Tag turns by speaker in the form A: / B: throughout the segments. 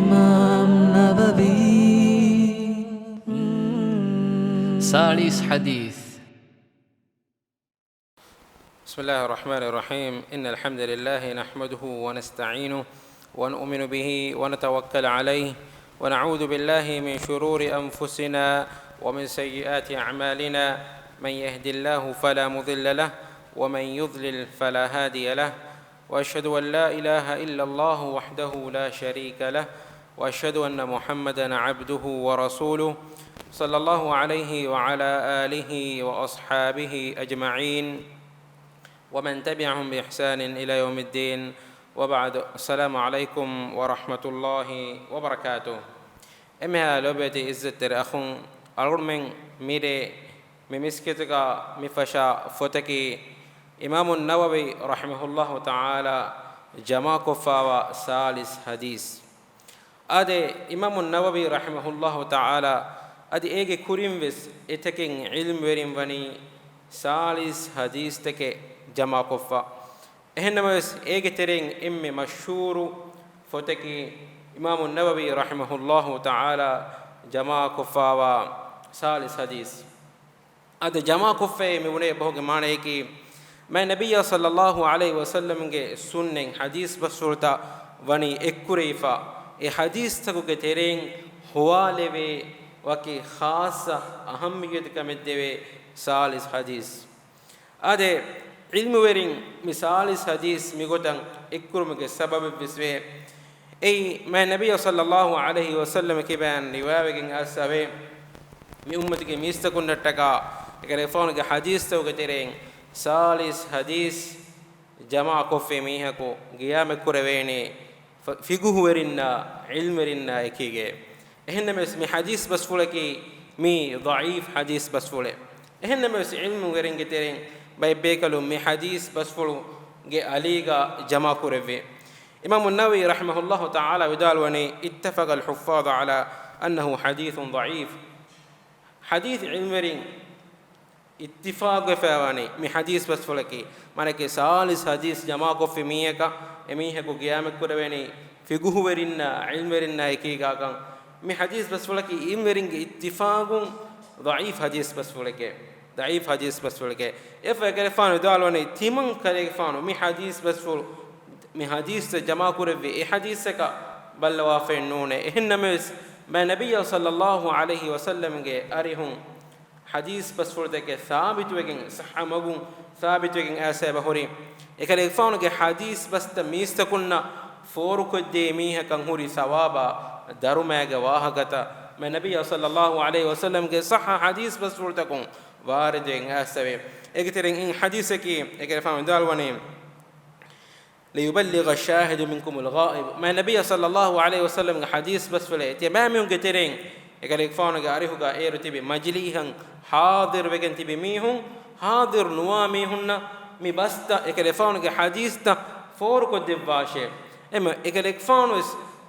A: إمام نبوي ثالث حديث.
B: بسم الله الرحمن الرحيم. إن الحمد لله نحمده ونستعينه ونؤمن به ونتوكل عليه ونعوذ بالله من شرور أنفسنا ومن سيئات أعمالنا. من يهد الله فلا مضل له ومن يضلل فلا هادي له. وأشهد أن لا إله إلا الله وحده لا شريك له وأشهد أن محمدا عبده ورسوله صلى الله عليه وعلى آله وأصحابه أجمعين ومن تبعهم بإحسان إلى يوم الدين. وبعد، السلام عليكم ورحمة الله وبركاته. إمها لوبتي إزتر أخون أرمن ميري ممسكتك مفشا فتكي إمام النووي رحمه الله تعالى جمع كفا ثالث حديث. أدي إمام النووي رحمه الله تعالى أدي إيجي كوريم بس إتكين علم ورين بني ثالث حديث تك جمع كفا. إهنما بس إيجي ترين إمي مشهور فتكي إمام النووي رحمه الله تعالى جمع كفا ثالث حديث. أدي جمع كفا مبني بهوج معنى كي ما نبي صلى الله عليه وسلم کے سنن حدیث بسورتا ونی اکریفا اے حدیث تکو کے تیرین حوالے وے وکی خاص اہمیت کمدوے ثالث حدیث. ادے علم ورین مثالث حدیث میگوتن اکرم کے سبب بسوے اے ما نبی صلی اللہ علیہ وسلم کے بیان روایتیں اسوے می امت کے میستکونٹکا اگر فون کے حدیث تو کے تیرین ثالث حديث جماعة كوفي ميهكو قيام كوريني فقه ورنا علم ورنا اكيجي اهنما اسمي حديث بس فلكي مي ضعيف حديث بس فله اهنما اس علم ورين گترين باي بيكلو مي حديث بس فلو گي عليغا جماعة كوريفي. امام النووي رحمه الله تعالى ودال وني اتفق الحفاظ على انه حديث ضعيف. حديث علم ورين اتفاق فواني مي حديث بس فلكي مانك ثالث حديث جماعة كوفي ميهكا اميهكو قيامك كوريني فقه ورنا علم ورنا اكيغا كان مي حديث بس فلكي امرين اتفاق ضعيف حديث بس فلكي ضعيف حديث بس فلكي افكرفانو دالوني تيمن كريفانو مي حديث بس فل مي حديث جماعة كوريفي اي حديثك بل وافنون انما ما نبي صلى الله عليه وسلم اريهم حديث بس فردك ثابت وجن صح مجون ثابت وجن أسباب هوري إكلي فانو حديث بس تميست كنا فورك الدميها كان هوري ثوابا دارو ما جواها كتا من النبي صلى الله عليه وسلم صح حديث بس فردكم وارد وجن أسباب إكترين إن حديثك إكلي فانو دالوني ليبلغ الشاهد منكم الغائب من النبي صلى الله عليه وسلم حديث بس فله تمام ينكترين إكلي فانو جاريه إير تبي مجليهن حاضر وجن تبي ميهم حاضر نواميهن مي بستا إكلفانو كحديث تا فور كود باشة إما إكلفانو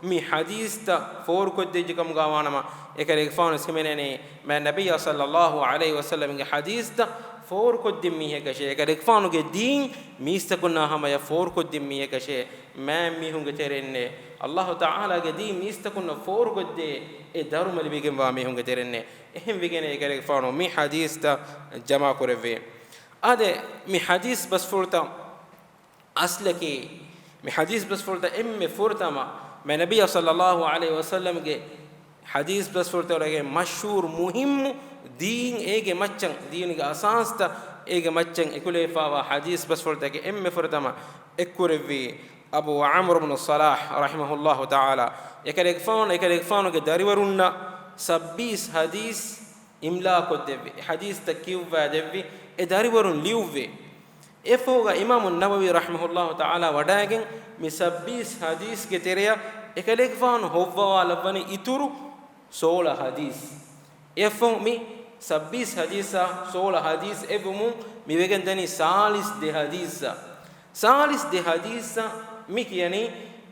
B: مي حديث تا فور كود جكم غوانا ما إكلفانو سمينني ما النبي صلى الله عليه وسلم كحديث تا فور كود ميه كشيء إكلفانو كدين ميستكونا هم يا فور كود ميه كشيء ما ميهم كتيرني الله تعالى كدين ميستكونا فور كود إدارو ملي بيجن واميهم كتيرني إهم بيجن إكلفانو مي حديث تا جمع كورفي هذا مي حديث بس فرتا أصلك مي حديث بس فرتا فرتا ما النبي صلى الله عليه وسلم کے حديث بس فرتا لگے مشهور مهم دين ایک مچن دین کا اساس تا ایک مچن اکلے فا حديث بس فرتا کے فرتا ما اکورفی ابو عمرو بن الصلاح رحمه الله تعالى يكلفون كداري ورونا 26 حديث املا کو دے حدیث تکیو و دے اداری ورون لیووے افوغا امام النووي رحمه الله تعالى وڈاگن می 26 حدیث کے تیریا ایکلیک فان ہووا لبنی اترو 16 حدیث افو می 26 حدیث 16 حدیث ابمو می وگن دنی 40 دے حدیث 40 دے حدیث می یعنی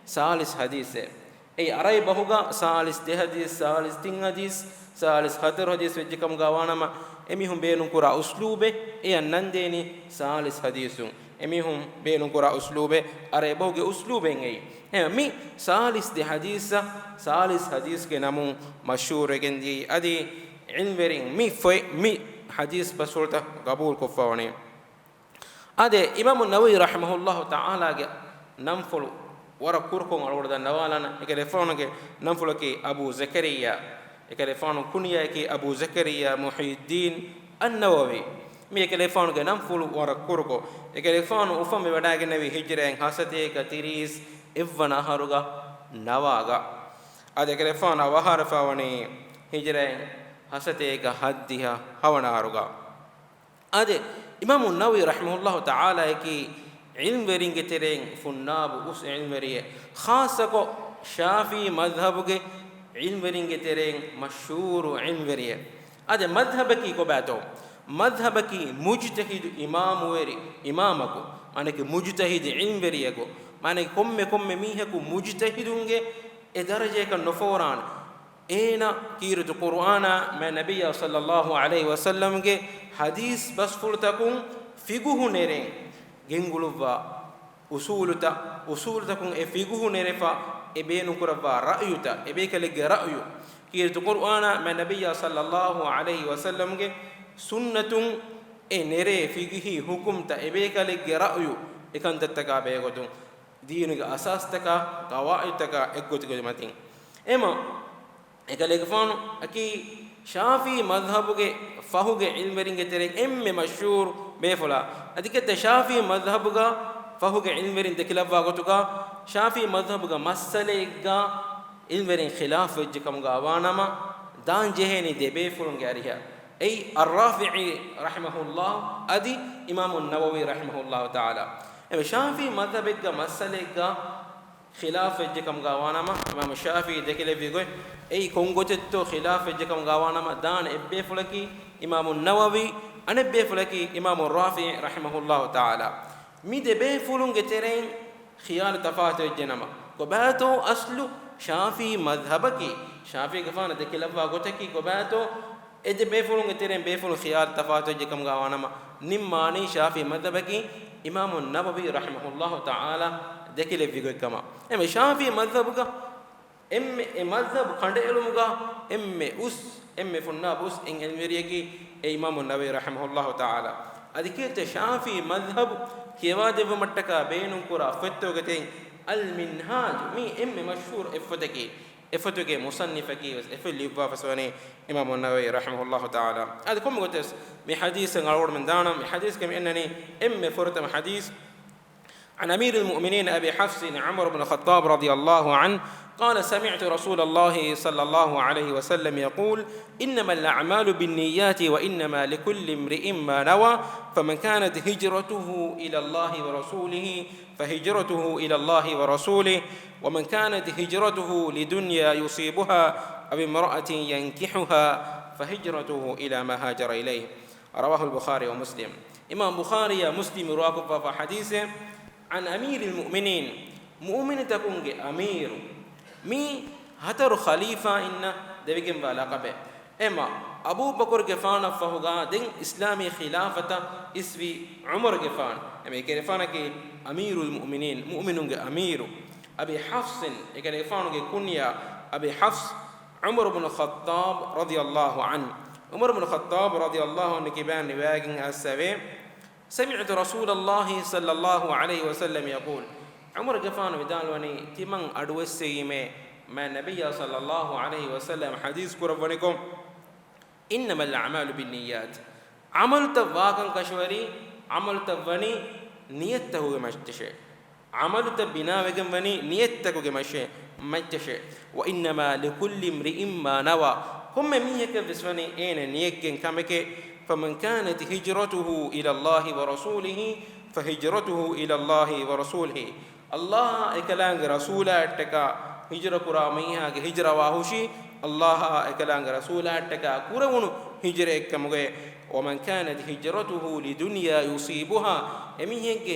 B: 40 حدیث ہے اي ارای بہوگا 40 دے حدیث 40 تین حدیث 40 خطر حدیث وجکم گاوانا ما emi hum beenun kura uslube e annandeni salis hadisun emihum beenun kura uslube are boge usluben ei mi salis de hadisa salis hadis ke namu mashhur egendi adi ilmverin mi foi mi hadis basulta qabul kofawani ade imam an-nawawi rahimahullahu ta'ala ge namfulu wara kurkon alwada nawalana ekade fonage namfulu ke abu zakariya ekade fonu kunya ke abu zakariya muhyiddin an-nawawi mi ekade fonage namfulu wara kurko ekade fonu ufam wadage nawi hijren hasate ka 30 evwana haruga nawaga ade ekade fonu awahara fawani hijren hasate ka haddiha hawana haruga ade imam an-nawawi rahimahullahu ta'ala ki ilm weringe tereng funnab us ilm weriye khasako shafi madhhab ge ilm weringe tereng mashhur ilm weriye ade madhhab ki ko bato madhhab ki mujtahid imam weri imamako manake mujtahid ilm weriye go manake komme miheku mujtahidunge e daraje ka noforan ena kiratu qur'ana ma nabiyya sallallahu alaihi wasallam ge hadis bas furtakum figuhu nereng genguluwa usulutakum e figuhu nerefa e beenu kurava ra'yuta e be kale ge ra'yu kirtu qur'ana ma nabiyya sallallahu alaihi wasallam ge sunnatun e nere figihi hukumta e be kale ge ra'yu ekantattaka be godun diinuga asastaka qawaidaka eggotigo matin ema ekale ge fanu aki shafi madhhabuge fahuge ilmeringe tereng emme mashhur befula adikete shafi madhhabuga fahuge ilmerin dekilava gotuga shafi madhhabuga masalega ilmerin khilaf wejkamuga awanama dan jeheni debe fulunge ariha ei ar-rafi'i rahimahullah adi imam an-nawawi rahimahullah ta'ala em shafi madhhabega masalega khilaf wejkamuga awanama imam shafi dekilevi goy ei kongotetto khilaf ejkam gawanama dan ebbe fulaki imam an-nawawi anebbe fulaki imam ar-rafi rahimahullah ta'ala mi debe fulunge tereng khiyal tafat ejnama ko bato aslu shafi madhhabaki shafi gafana dekilava gotaki ko bato edebe fulunge tereng be fulu khiyal tafat ejkam gawanama nimmani shafi madhhabaki imam an-nawawi rahimahullah ta'ala dekilevi goy kama em shafi madhhabuga emme e mazhab khande elumuga emme funna bus in elmeriyaki e imam an-nawawi rahimahullahu ta'ala adikete shafi mazhab kewa dev mattaka beenun kura fetto gaten al-minhaj mi emme mashhur efotoke musannifaki efli wafaswani imam an-nawawi rahimahullahu ta'ala ad kom gotes mi hadith ngalor men dana mi hadith kem enani emme fortam hadith عن أمير المؤمنين أبي حفص عمر بن الخطاب رضي الله عنه قال سمعت رسول الله صلى الله عليه وسلم يقول إنما الأعمال بالنيات وإنما لكل امرئ ما نوى فمن كانت هجرته إلى الله ورسوله فهجرته إلى الله ورسوله ومن كانت هجرته لدنيا يصيبها أو امرأة ينكحها فهجرته إلى ما هاجر إليه رواه البخاري ومسلم إمام بخاري مسلم رواكب في حديثه عن أمير المؤمنين مؤمن تكون أمير مي هتر خليفة إن دبيكم بالعقبة إما أبو بكر جفان فهوغا دين إسلامي خلافة اسمي عمر جفان إما كرفانا كي أمير المؤمنين مؤمن أمير أبي حفص كرفانا كي كنيا أبي حفص عمر بن الخطاب رضي الله عنه عمر بن الخطاب رضي الله عنه كبان نواجن السبب سمعت رسول الله صلى الله عليه وسلم يقول عمر جفان ودالوني تمن أدوسيمه ما النبي صلى الله عليه وسلم حديث كربونكم إنما الأعمال بالنيات عملت واقن كشوري عملت وني نيته مشتشي عملت بنا وجن وني نيته مشتشي وإنما لكل امرئ ما نوى هم ميهك بسوني أين نيكن كمك فمن كانت هجرته إلى الله ورسوله فهجرته إلى الله ورسوله الله إكلام رسوله تكا هجرة كراميها هجرة واهوشي الله إكلام رسوله تكا كرون هجرة كمغة ومن كانت هجرته لدنيا يصيبها أميهك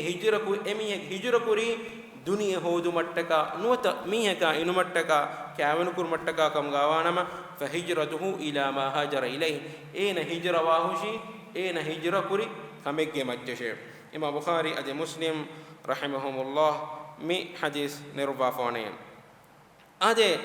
B: هجرة كري دنيا هودو متكا نوتا ميهكا إنو متكا كامن كور متكا كم غوانما فهجرته إلى ما هاجر إليه أين هجرة واهوشي أين هجرة كري كمجة مجشة imam bukhari adi muslim rahimahumullah mi hadis nirvafone ade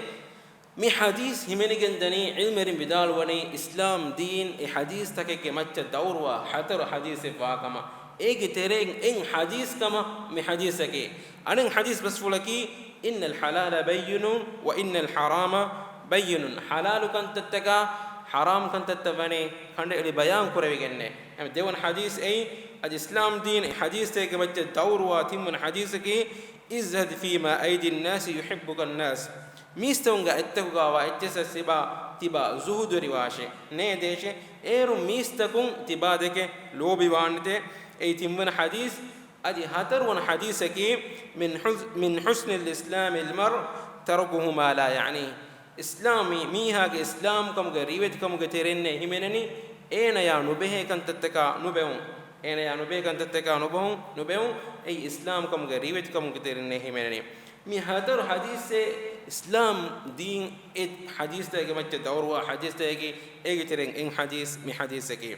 B: mi hadis himenigen dani ilmerin bidal wani islam din e hadis takeke macca dawrwa hatar hadis e faakama ege tereng en hadis kama mi hadisake anen hadis basfulaki innal halala bayyinun wa innal harama bayyinun halalu kan tattaka haram kan tattavane kande eli bayan kurawigenne em devon hadis ei ad islam din e hadis teke macca dawrwa timman hadisake izhad fi ma aidi an-nas yuhibbuka an-nas mistonga etteguga wa etchesa siba tiba zuhudu riwashe ne deshe eru mistakun tiba deke lobi wanite ei timman hadis adi hatar wan hadisaki min husn al-islam al-mar tarkuhu ma la yani islami miha ge islam kam ge riwet kam ge terenne himeneni ena ya nubehe kan tattaka nubehun ena ya nubehe kan tattaka nubehun ei islam kam ge riwet kam ge terenne himeneni mi hadar hadise islam din et hadis ta ge macce dawrwa hadis ta ge ege tereng en hadis mi hadisaki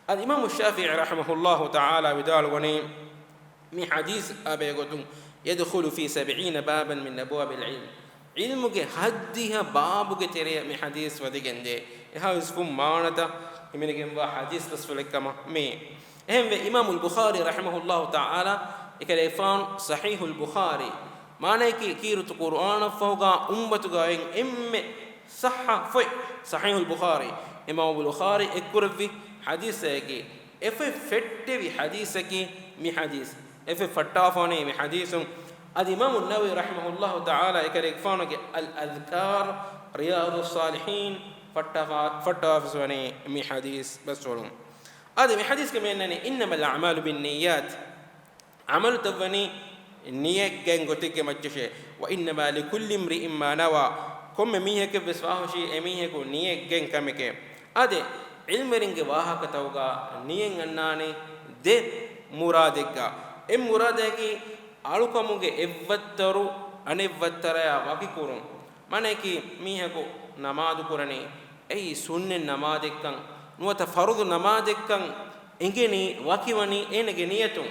B: al imam shafi'i rahimahullah ta'ala bidal wani mi hadis abe godun yadkhulu fi 70 baban min abwab al-ilm ilmuge haddiha babuge tere mi hadis wadigende eha isfum maanata imenegen wa hadis tasfulekama me ehme imam al-bukhari rahimahullah ta'ala ikalefan sahih al-bukhari maane ki kirutu qur'an fawga ummatu gaen emme sahha foi sahih al-bukhari imam al-bukhari ekurvi hadisege efe fettevi hadiseki mi hadis efe fattafone mi hadisum ad imam an-nawawi rahimahullah ta'ala ekalefan al-adhkar riyadus salihin fattafsone mi hadis basolum ad mi hadis ke menene innamal a'malu binniyat amal tawani niyek gen gotike macce wa innama likulli imri'in ma nawa komme miheke beswahoshi emihe ko niyek gen kameke ade ilmeringe wahaka tawga niyen annane de muradekka em muradeki alukamuge evvattaru anevvattaraya wakikurun maneki miheko namadu kurani ei sunne namadekkan nuwata fardu namadekkan engeni wakiwani enege niyatun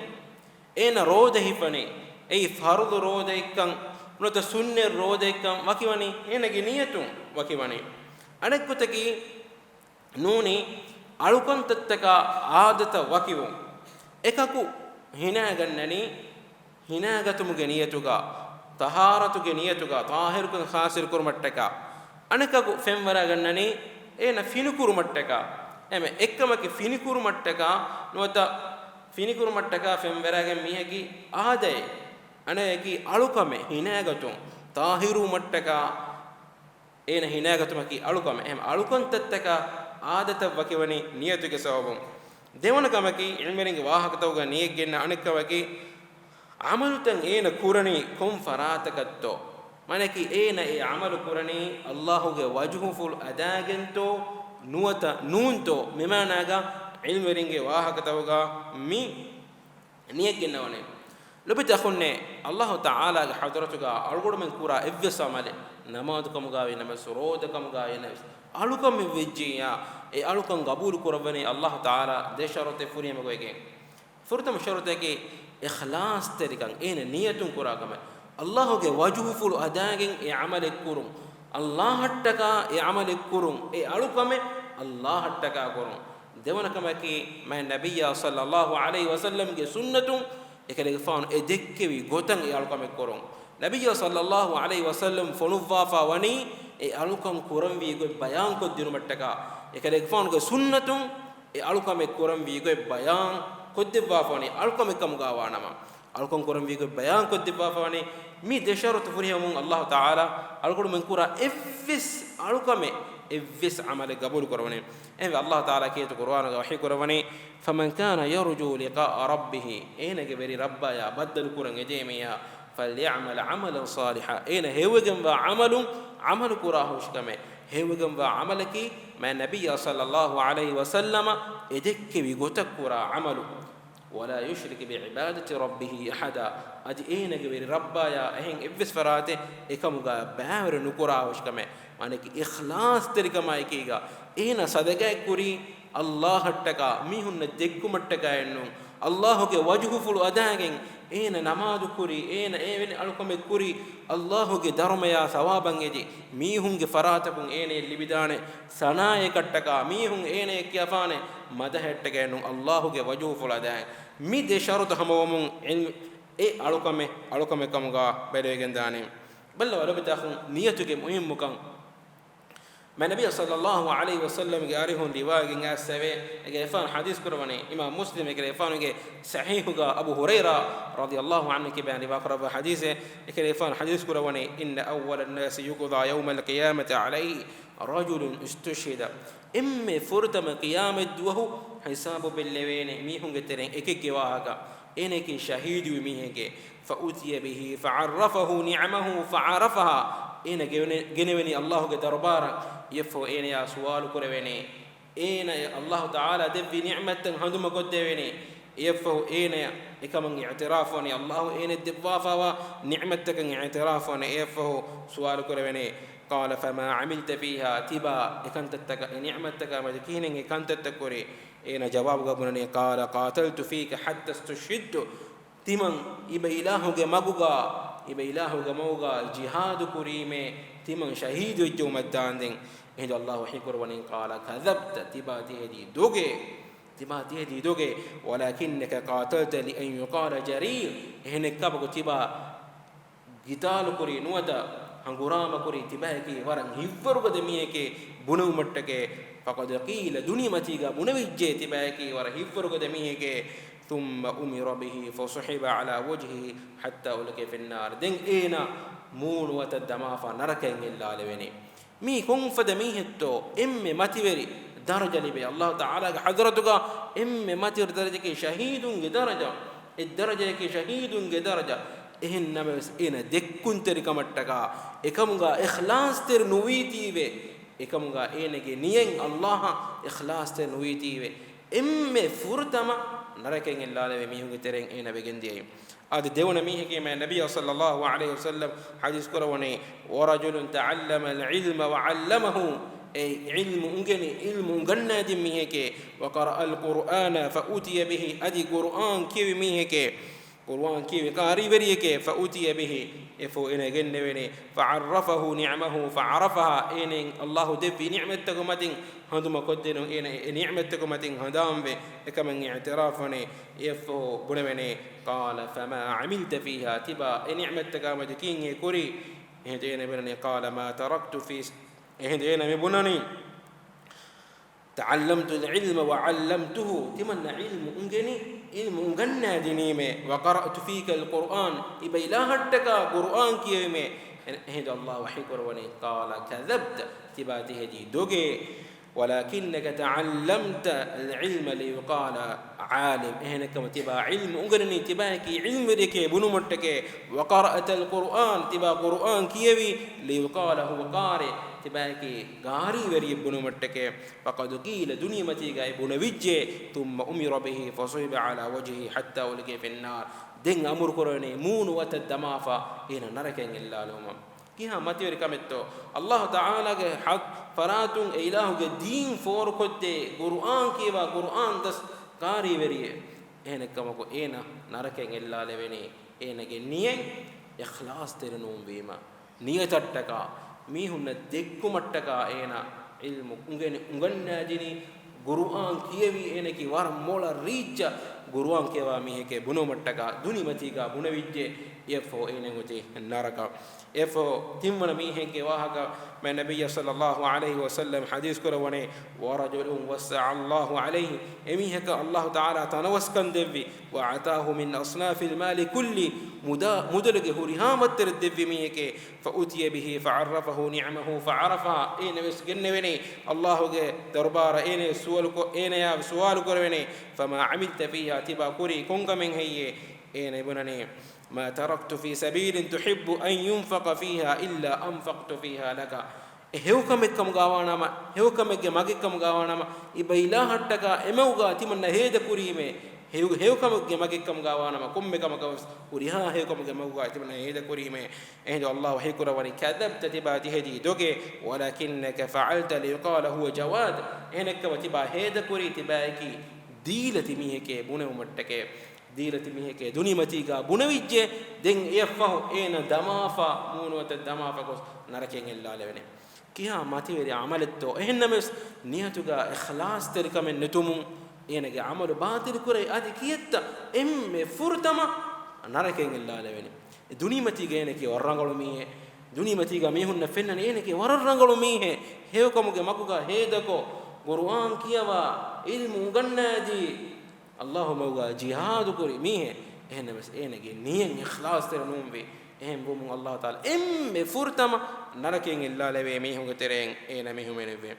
B: ena roda hifani ei fardu roda ekkan nuwata sunne roda ekkan wakiwani enege niyatun wakiwani anekkutaki nuni alukan tattaka aadata wakiwu ekaku hina gannani hina gatumuge niyatuga taharatuge niyatuga tahirukun khasir kurmattaka anekaku femwara gannani ena finikuru mattaka eme ekkamaki finikuru mattaka nuwata finikuru mattaka femwara gen miheki aadaye aneki alukame hina gatun tahiru mattaka ena hina gatumaki alukame em alukan tattaka aadata wakiwani niyatuge sababum devana kamaki ilmeringe wahakatawga niyek genna anekkawaki amalutan ena kurani kom faratakatto maneki ena e amalu kurani Allahuge wajhu ful adagento nuwata nunto memanaga ilmeringe wahakatawga mi niyek gennawne lobita khunne Allah ta'ala ge hadratuga algodu men kura evvesamale namadu kamuga ve namas roda kamuga ene alukam vejjiya e alukan qabul kurawani Allah ta'ala de sharote furiyama goyge furtam sharote ke ikhlas terikan ene niyatun kuragama Allah ge wajhu ful adagen e amale kurum Allah hattaka e amale kurum e alukame Allah hattaka kurum devana kamaki ma nabiyya sallallahu alaihi wasallam ge sunnatun ekale faun e dekkewi gotan e alukame kurum nabiyya sallallahu alaihi wasallam fonuwa fa wani e alukan kuram wi go bayan ko dinu mattaka ekale faun ge sunnatun e alukame kuram wi go bayan koddewa fani alukame kam gawa nama alukon kuram wi go bayan koddewa fani mi desharatu furihamun Allah ta'ala alukon men kura efis alukame efis amale qabul korwane en Allah ta'ala ke to qur'an ga wahi korwane faman kana yarju liqa rabbih ena ge beri rabba ya badal kuran ejemiya falyamal amalan salihan ena hewegen wa amalu kurahush kame hewegen wa amalaki ma nabiyya sallallahu alaihi wasallama edekke wi gotakura amalu ولا يشرك بعبادة ربه أحدا أدي إيه نجبر ربا يا إهين إبس فراته إكموجا بعمر نكورا وش كمان مانك إخلاص تريكا ما يكيجا إيه نصدقة كوري الله هتكا ميهون نديكو متكا إنه Allahuge wajhu fulu adagen ena namadu kuri ena eveni alukome kuri Allahuge dharmaya sawaban eji mihunge faratakun ene libidane sanaye kattaka mihun ene kiyafane madahettege nun Allahuge wajhu fulu adagen mi de sharutu hamamun ilm e alukome kamuga bedegen dane balla wala bitakhun niyatuge muhimmukan ما النبي صلى الله عليه وسلم قارئهم رواية جناسة جيفان حديث كرواني إمام مسلم جيفان صحيح أبو هريرة رضي الله عنه كبان بقرب حديثه جيفان حديث كرواني إن أول الناس يقضى يوم القيامة عليه رجل استشهد إم فرد من قيامة وهو حساب باللوين ميهم جترين إكيك واهجا إنك شهيد وميهك فأتي به فعرفه نعمه فعرفها إن جنوني الله كدربارا يفو إن يا سؤال كرويني إن الله تعالى دبي نعمة هندم قدويني يفو إن إكمن اعترافني الله إن الدبافة ونعمتك اعترافني يفو سؤال كرويني قال فما عملت فيها تبا إكنتك نعمتك مدكين إكنتك كوري إن جواب قبلني قال قاتلت فيك حتى استشهدت تمن إبا إلهك مغوغا إبا إلهك موغا جهاد كريمة تمن شهيد الجوم الداندين إن الله حكر ونين قال كذبت تبا تهدي دوغي ولكنك قاتلت لأن يقال جرير إنك كبك تبا قتال كري نودا هنغرام كري تباكي ورن هفرق دميك بنو متك فقد قيل دنيا متيغا بنوجه تباكي ورن هفرق دميك ثم أمر به فصحب على وجهه حتى ألقي في النار دين إينا مون وتدما فنركن إلا لبني مي كون فدميه تو متوري درجة لبي الله تعالى حضرتك متور درجة شهيد درجة الدرجة شهيد درجة إنما إنا دكون تركمتك إكمغا إخلاص تر نويتي به إكمغا إنك نين الله إخلاص تر نويتي به فرتما نركن الله لبي ميهو ترين إنا بجندي هذا دون ميه كما النبي صلى الله عليه وسلم حديث كروني ورجل تعلم العلم وعلمه أي علم أنجنا دم ميه وقرأ القرآن فأتي به أدي قرآن كيف ميه قرآن كيف قاري بريك فأتي به إفو إن جنبني فعرفه نعمه فعرفها إن الله دب نعمتكم متين هندم قدنوا إن نعمتكم متين هدام به كمن اعترافني إفو بنبني قال فما عملت فيها تبا نعمتك متكين كوري هدينا بني قال ما تركت في هدينا بنني تعلمت العلم وعلمته تمنى علم أنجنا دينيمه وقرأت فيك القرآن إبا إلهتك قرآن كيمه هذا الله وحكر وني قال كذبت تباته دي دوغي ولكنك تعلمت العلم ليقال عالم هناك تبا علم أنجني تباك علم ديك بنومتك وقرأت القرآن تبا قرآن كيوي ليقال هو قارئ تباكي غاري وري بنو متك فقد قيل دنيا متيغا ابن وجه ثم امر به فصيب على وجهه حتى ولقي في النار دين امر كرني مون وتدمافا هنا نركن الا لهم كيها متير كمتو الله تعالى حق فراتون اله دين فور كوتي قران كيوا قران دس غاري وري هنا كمكو اينا نركن الا لبني اينا نيه اخلاص ترنوم بما نيتتك ميهن دكمتك اينا علم ungannaajini qur'an kiyevi eneki war mola richa qur'an kewa miheke bunomattaka dunimatiga bunavijje efo enengoti naraka efo timmana miheke wahaka ma nabiyya sallallahu alayhi wa sallam hadith kurawani wa rajulun wasa Allahu alayhi emiheka Allah ta'ala tanawaskan devvi wa ataahu min asnafil mali kulli mudalage hurihamat devvi miheke fa utiya bihi fa'arrafahu ni'amahu fa'arafa ene wesgenneveni Allah ge darbara ene suwal ko ene ya suwal korveni fama amilta fiha tiba kuri kongamen heye ene bunani ما تركت في سبيل تحب أن ينفق فيها إلا أنفقت فيها لك هيوكمكم غاوانما هيوكمك ماغكم غاوانما إبا إلهتك إموغا تمن هيد كريمه هيوكمك ماغكم غاوانما كمكم غاوس وريها هيوكمك موغا تمن هيد كريمه إن الله هيكر وني كذبت تباتي هدي دوغي ولكنك فعلت ليقال هو جواد إنك وتبا هيد كري تباكي දීලති මිහකේ බුනෙවුමට්ටකේ දීලති මිහකේ දුනිමතිගා බුනවිජ්ජේ දෙන් එෆහු එන දමාෆා මූනවත දමාෆා කොස් නරකෙන් එල්ලාලෙවෙනේ කියා මතිවරි අමලත්තෝ එහෙන්නමස් නියතුගා ඉඛලාස් තරිකමෙන් නතුමුන් එනගේ අමල බාතිල් කුරේ අදි කියත්ත එම්මේ ෆුර්තම නරකෙන් එල්ලාලෙවෙනේ දුනිමතිගේ එනකේ වරංගලු මිහේ දුනිමතිගා මිහුන්න ෆෙන්නන එනකේ වරංගලු මිහේ හේවකමුගේ මකුගා හේදකෝ කුර්ආන් කියවා ඉල්මු ගන්නාදී අල්ලාහුම වා ජිහාදු කුරි මිහේ එහෙන්නමස් එනගේ නියෙන් ඉඛලාස් තරනුම් වේ එහෙන් බොමු අල්ලාහ් තාලා එම්මේ ෆුර්තම නරකෙන් එල්ලාලෙවේ මිහුගේ තරෙන් එන මිහුමෙනෙවේ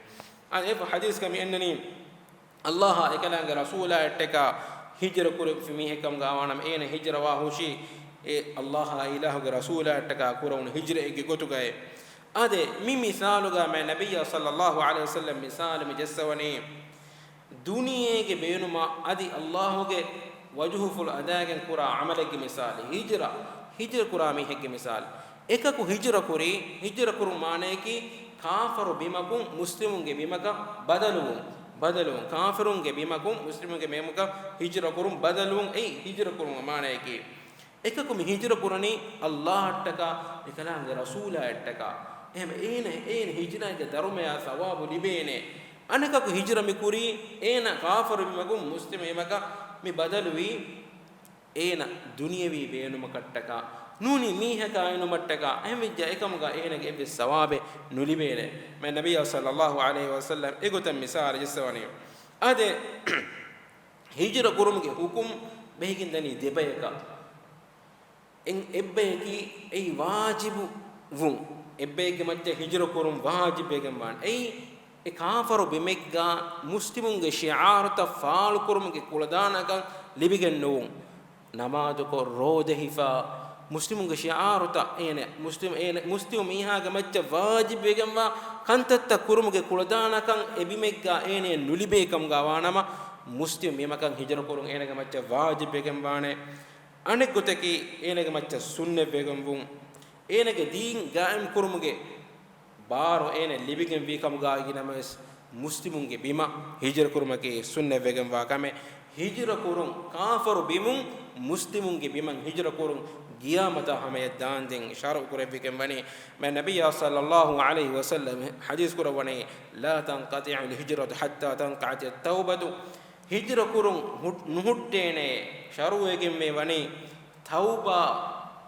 B: අනේ හදීස් කම එන්නනි අල්ලාහ් එකලංග රසූලා එට්ටක හිජර කුරු මිහකම් ගාවනම් එන හිජර වා හුෂි ඒ අල්ලාහ් ඉලාහුගේ රසූලා එට්ටක කුරුන් හිජර එගේ ගොතුගයි අදේ මිසාලුගා මෑ නබිය සල්ලල්ලාහු අලයිහි වසල්ලම් මිසාල මිජස්සවනි දුනියේගේ බේනුමා අදි අල්ලාහුගේ වජහු ෆුල් අදාගෙන් කුරා අමලගේ මිසාලි හිජර කුරා මිහෙගේ මිසාල එකකු හිජර කුරු මානේකි කාෆරු බිමකුන් මුස්ලිමුන්ගේ බිමක බදලුන් කාෆරුන්ගේ බිමකුන් මුස්ලිමුන්ගේ මේමක හිජර කුරුම් බදලුන් ඒ හිජර කුරුම මානේකි එකකු මි හිජර කුරණි අල්ලාහ්ටක එකලංගේ රසූලාට්ටක එහෙම ඒන හිජරාගේ ධර්මයා සවාබු ලිබේනේ අනකකු හිජර මිකුරි ඒන කාෆරු බිමකුන් මුස්ලිම මේමක මි බදලුවි ඒන දුනියවි බේනුම කට්ටක නූනි මීහක අයනුමට්ටක එහෙමිජ්ජ එකමුගා ඒනගේ එබ්බ සවාබේ නුලිබේනේ මෑ නබිය සල්ලල්ලාහු අලයිහි වසල්ලම් එගොතම් මිසාල ජස්සවනි අදේ හිජර කුරුම්ගේ හුකුම් බෙහිකින් දනි දෙබයක එන් එබ්බේකි ඒ වාජිබු වුන් එබ්බේගේ මැජ්ජ හිජර කුරුම් වාජිබේගෙන් වාන් ඒ කාෆරු බිමෙක්ගා මුස්ලිමුන්ගේ ශිආරත ෆාල් කුරුම්ගේ කුලදානක ලිබිගෙන් නෝ නමාදුක රෝදහිෆා මුස්ලිමුන්ගේ ශිආරත එනේ මුස්ලිම් මීහාගේ මැජ්ජ වාජිබේගෙන් වා කන්තත්ත කුරුම්ගේ කුලදානකන් එබිමෙක්ගා එනේ නුලිබේකම් ගාවානම මුස්ලිම් මේමකන් හිජර කුරුම් එනගේ මැජ්ජ වාජිබේගෙන් වානේ අනෙක් ගොතකි එනගේ මැජ්ජ සුන්නෙ බේගම් වුන් එනගේ දීන් ගාම් කුරුම්ගේ බාරෝ එනේ ලිබිගෙන් වීකම් ගාගිනමස් මුස්ලිමුන්ගේ බිම හිජර කුරුමකේ සුන්නෙ බේගම් වාකමේ හිජර කුරුම් කාෆරු බිමුන් මුස්ලිමුන්ගේ බිමන් හිජර කුරුම් ගියාමත හැමය දාන්දෙන් ඉෂාරා කුරෙවිකම් වනේ මෑ නබිය සල්ලල්ලාහු අලයිහි වසල්ලම් හදීස් කුරවනේ ලා තන්කතිඋ ල්හිජරතු හත්තා තන්කති තෞබතු හිජර කුරුම් නුහුට්ටේනේ ශරුවේගෙන් මේ වනේ තෞබා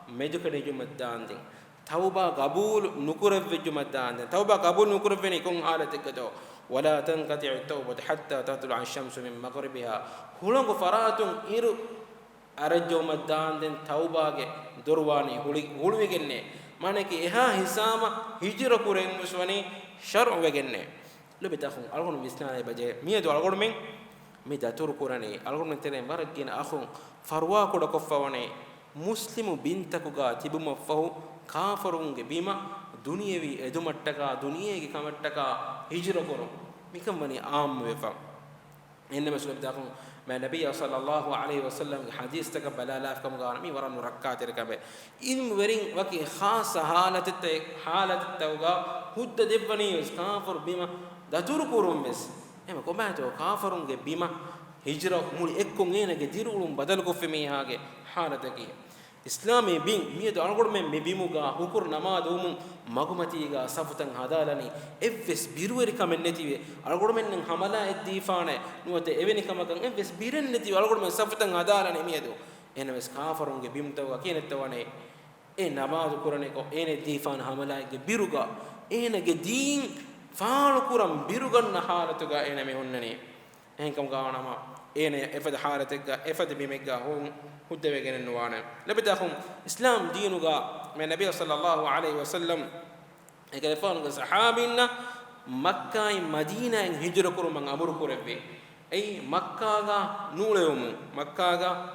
B: මෙජකඩේ ජුමද්දාන්දෙන් තෞබා කබූල් නුකුරෙවිජුමද්දාන්දෙන් තෞබා කබූල් නුකුරෙවෙනි කොන් ආලතකතෝ ولا تنقطع التوبة حتى تطلع الشمس من مغربها هلونغ فراتون إيرو أرجو مدان دين توباغي درواني هولويغنّي مانكي إها حسام هجر كورين مسوني شرع وغنّي لبتاخون ألغون بسنا بجي ميدو ألغون من ميدا تور كوراني ألغون من ترين بارجين أخون فروا كودا كفواني مسلم بنتكوغا تيبوم فهو كافرونغ بيما දුනියවි එදුමට්ටක දුනියේගේ කමට්ටක හිජර කරු මිකම් වනි ආම් වෙෆා එන්නම සුලබ දාකම් මා නබිය සල්ලල්ලාහු අලයිහි වසල්ලම් හදීස් තක බලාලාෆ් කම ගාන මි වරන් රක්කාතර කබේ ඉල්ම වරින් වකි ખાસ حالت තවගා හුද්ද දෙවනි ස්කාෆර් බිම දතුරු කුරුම් මෙස් එම කොමෑතෝ කාෆරුන්ගේ බිම හිජර මුලි එක්කොන් එනගේ දිරුලුම් බදල් කොෆෙමීහාගේ حالتකි ඉස්ලාමයේ බින් මියද අනකොට මේ බිමුගා හුකුර් නමාදුම් මගුමතිගා සෆතන් හදාලනි එවස් බිරුවරි කමෙන් නැතිවේ අනකොට මෙන්න හමලා එද්දීෆානේ නුවත එවෙනි කමකන් එවස් බිරෙන් නැතිව අනකොට මේ සෆතන් හදාලනි මියදෝ එනවස් කාෆරුන්ගේ බිමුතව කියනෙත්තවනේ ඒ නමාදු කුරණේ කො එනේ දීෆාන හමලාගේ බිරුගා එනගේ දීන් ෆාල් කුරම් බිරුගන්න حالتගා එනේ මෙහොන්නනේ එහෙන්කම් ගාවනම එනේ එෆද حالتගා එෆද බිමෙගා හොන් හුද්දවෙගෙන නවාන ලබතහුම් ඉස්ලාම් දීනුගා මේ නබිය සල්ලල්ලාහු අලයිහි වසල්ලම් එකලෆානුග සහාබින්න මක්කායි මදීනාෙන් හිජර කුරුම අමුරු කුරෙව්වේ ඒ මක්කාගා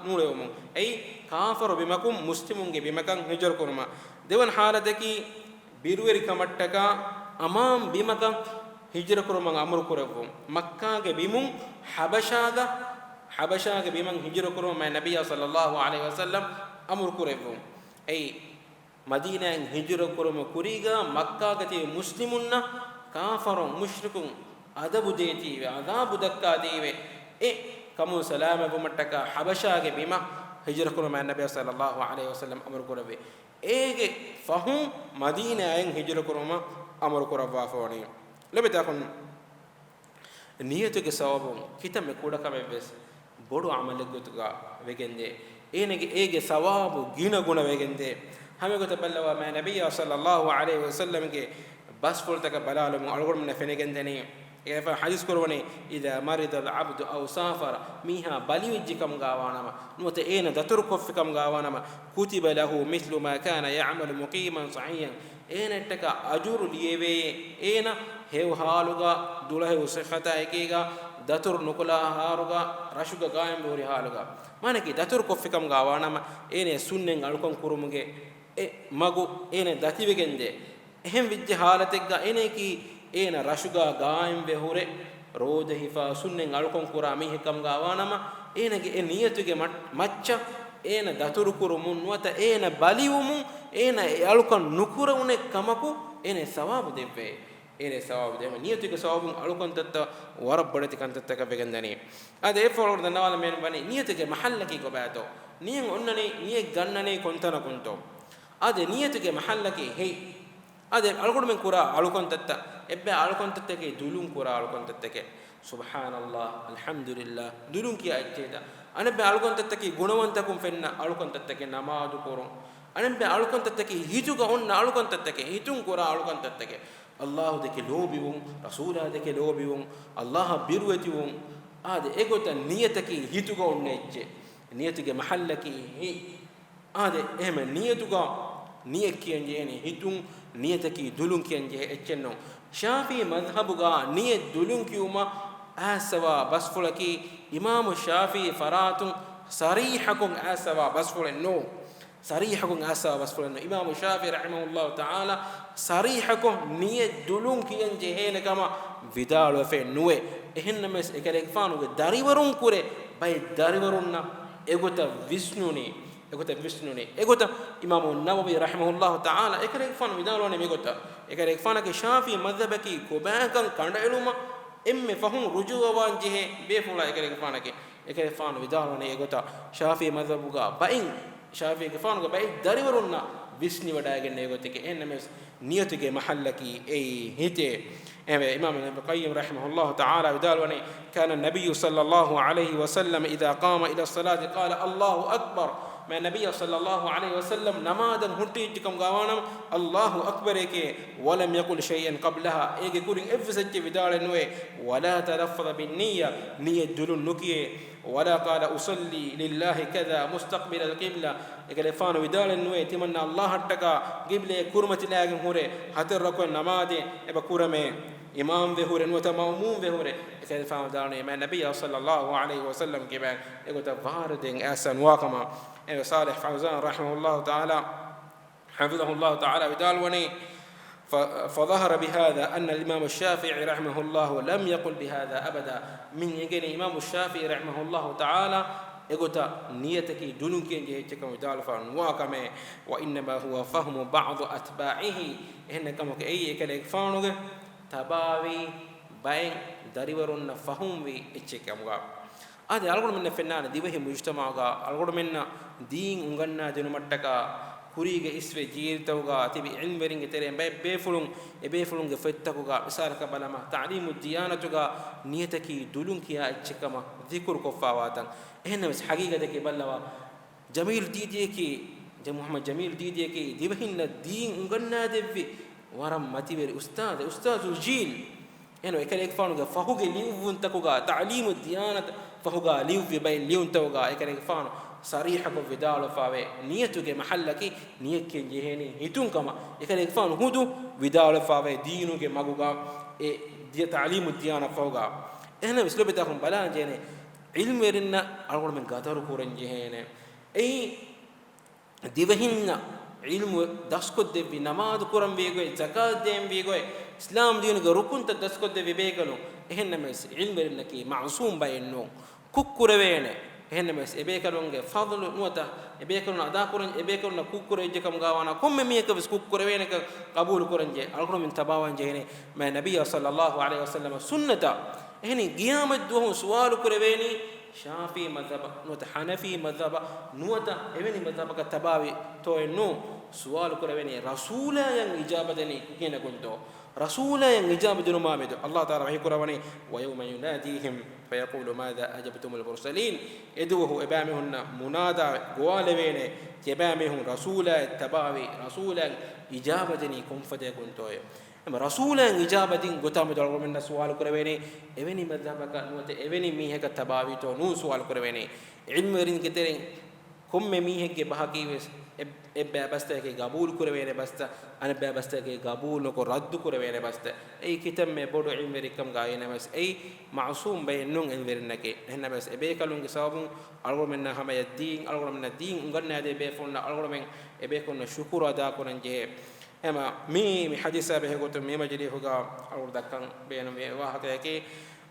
B: නූලෙවමු ඒ කාෆර බිමකුම් මුස්ලිමුන්ගේ බිමකන් හිජර කුරුම දෙවන් حالتකි බිරුවරි කමට්ටක අමාම් බිමකන් හිජර කුරුම අමුරු කුරෙව්වු මක්කාගේ බිමුන් حبشاගේ බිමන් හිජර කුරුම මා නබිය සල්ලල්ලාහු අලයිහි වසල්ලම් අමුරු කුරෙව්වු ඒ මදීනාෙන් හිජර කුරුම කුරීගා මක්කාගේ තී මුස්ලිමුන්න කාෆරුන් මුශ්රිකුන් අදබු දේතිවේ අදාබු දක්කා දේවේ ඒ kamu salama bumattaka habasha ge bima hijra kuno ma nabiy sallallahu alaihi wasallam amar kurabe ege fahum madina ayen hijra kuruma amar kurava foni lebeta kon niyatu ge sawabun kitame kuda kame bes bodu amal gotuga wegende enege ege sawabu gina guna wegende hame gota ballawa ma nabiy sallallahu alaihi wasallam ge bas fultaka balalum algor men fenegende efa hadis korwani ida marida al abdu aw safara miha baliwijikam gawanama nuta ena datur koffikam gawanama kutiba lahu mithlu ma kana ya'malu muqiman sahihan ena taka ajuru liyewe ena hew haluga dulahe usikhata ekega datur nukula haruga rashuga gaem bori haluga manaki datur koffikam gawanama ene sunnen alukon kurumuge magu ene dativegende ehem vijje halategga ene ki ena rashuga gaim behure roda hifa sunnen alukon kura mi hekam gawanama enage e niyatuge macca ena daturu kurumun wata ena baliwum ena alukon nukura une kamaku ene sawabu devve ene sawabu devve niyatuge sawabun alukon tatta warab badati kan tatta ka begandani ade e folor danawala men bani niyatuge mahallaki ko bato niyen onnani niye gannane kontana konto ade niyatuge mahallaki hey ade alukon men kura alukon tatta ebbe alukon tattake dulun kura alukon tattake subhanallah alhamdulillah dulun ki ajjeda anabbe alukon tattake gunawantakum fenna alukon tattake namadu korun anabbe alukon tattake hituga onna alukon tattake hitun kura alukon tattake allah deke lobibum rasula deke lobibum allah birwetium ade egota niyatake hituga onna ejje niyatige mahallaki ade ehme niyatuga niyek kiyenjeni hitun niyataki dulun kiyenje eccenno shafi madhhabuga niyat dulun kiuma asawa basfulaki imam shafi faratun sarihakum asawa basfulenno sarihakum asawa basfulenno imam shafi rahimahullah taala sarihakum niyat dulun kiyenje hene kama vidalu fe nuwe ehennames ekale fanuge dariwarun kure bay dariwarunna egota visnuni egota imam nawawi rahimahullah taala ekare fanu vidalone megota ekare fanake shafi madhhabaki kobakan kanda eluma emme fahum rujuwa wanjehe befula ekare fanu vidalone egota shafi madhhabuga bain shafi ke fanuga bai dariwarunna visni wadagenne egotike enmes niyatuge mahallaki ei hite imam ibn qayyim rahimahullah taala vidalone kana an-nabiy sallallahu alayhi wa sallam idha qama ila as-salati qala allahu akbar ما النبي صلى الله عليه وسلم نماذج هنتيجكم قوانا الله أكبر إيه ولم يقل شيئا قبلها إيه كورين إفسد بدال نوي ولا تلفظ بالنية نية دل نكية ولا قال أصلي لله كذا مستقبل القبلة إيه فانو بدال نوي تمنى الله تكا قبلة كرمة لاجم هوري حتى ركون نماذج إبا كرمة إمام ظهور وتمامون ظهور إذا فهم دارني ما النبي صلى الله عليه وسلم كمان يقول تفاردين أحسن واقما صالح فوزان رحمه الله تعالى حفظه الله تعالى بدالوني فظهر بهذا أن الإمام الشافعي رحمه الله لم يقل بهذا أبدا من يجي الإمام الشافعي رحمه الله تعالى يقول نيتك دونك يجيكم بدالفان واقما وإنما هو فهم بعض أتباعه إنكم كأي كلك فانوه tabawi bain dariwarunna fahumwi echchekamga ade algonu minna fennana divehi mujtamaaga algonu minna deen unganna denu mattaka kurige isve jeertawga tibi ilmeringe tere befulun ebefulunge fettakuga misalaka balama ta'limu diyanatuga niyataki dulun kiya echchekama dhikr kofawatan ehnamis haqiqatake ballawa jamil didiyeki je muhammad jamil didiyeki divehinna deen unganna devvi waram matiberi ustadu jil eno ekale fanuga fahuge liwun takuga ta'limu diyanat fahuga liwvi bay liwun tawga ekale fanu sariha ko vidalo fawe niyatuge mahallaki niyekke jeheni hitun kama ekale fanu hudu vidalo fawe diinuge maguga e dia ta'limu diyana fahuga ehna mislobeta kum balan jene ilmerinna algon men gadaru kuran jehene ei divahinna ilmu daskod devi namaz kuram begoy zakat dem begoy islam din ga rukun ta daskod devi begalo ehenna mes ilmu naki ma'sum bayno kukkurewene ehenna mes ebekalonge fadlu nuata ebekalon ada kuran ebekalon kukkure je kam gawana komme mi ka bis kukkurewene ka qabul kuran je alquran min tabawan je ne ma nabiy sallallahu alaihi wasallam sunnata ehni qiyamat duhu suwal kurewene ශාෆී මذහබ නුවත හනෆී මذහබ නුවත එවැනි මذහබක තබාවි තෝයනු සුවාල් කරවෙනි රසූලයන් ඉජාබදනි කියන කොන්තෝ رسولا إجابة المامد الله تعالى وحي كروني ويوم يناديهم فيقول ماذا أجبتم المرسلين إدوه إبامهن منادى قوالبين يبامهم رسولا التباوي رسولا إجابتني كن فديكون توي أما رسولا إجابة قتام دلوا من سؤال كروني إبني مذهبك نوت إبني ميهك التباوي تو نو سؤال كروني علم رين كتيرين كم ميهك بحكي ebbe bastake qabul kurwene basta an be bastake qabul ko raddu kurwene basta ei kitam me bodu ilmi kam gaayena mas ei ma'sum baynun envernake henna bas ebe kalunge sabun algo menna hama yaddin algo menna din unganna de be fonna algo men ebe kon shukura da konan je ema mi hadisa be goto mi majli hoga algo dakkan beno me wahata ke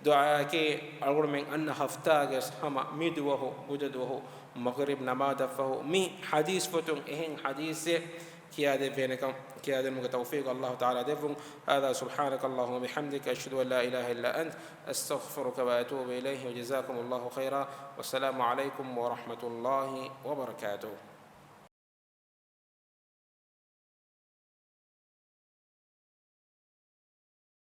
B: dua ke algo men anna haftages hama midwahu budadwahu مغرب نماذج فهو مي حديث فتون إهن حديث كيادة بينكم كيادة متوفيق الله تعالى دفن هذا سبحانك اللهم وبحمدك أشهد أن لا إله إلا أنت أستغفرك وأتوب إليه وجزاكم الله خيرا والسلام عليكم ورحمة الله وبركاته.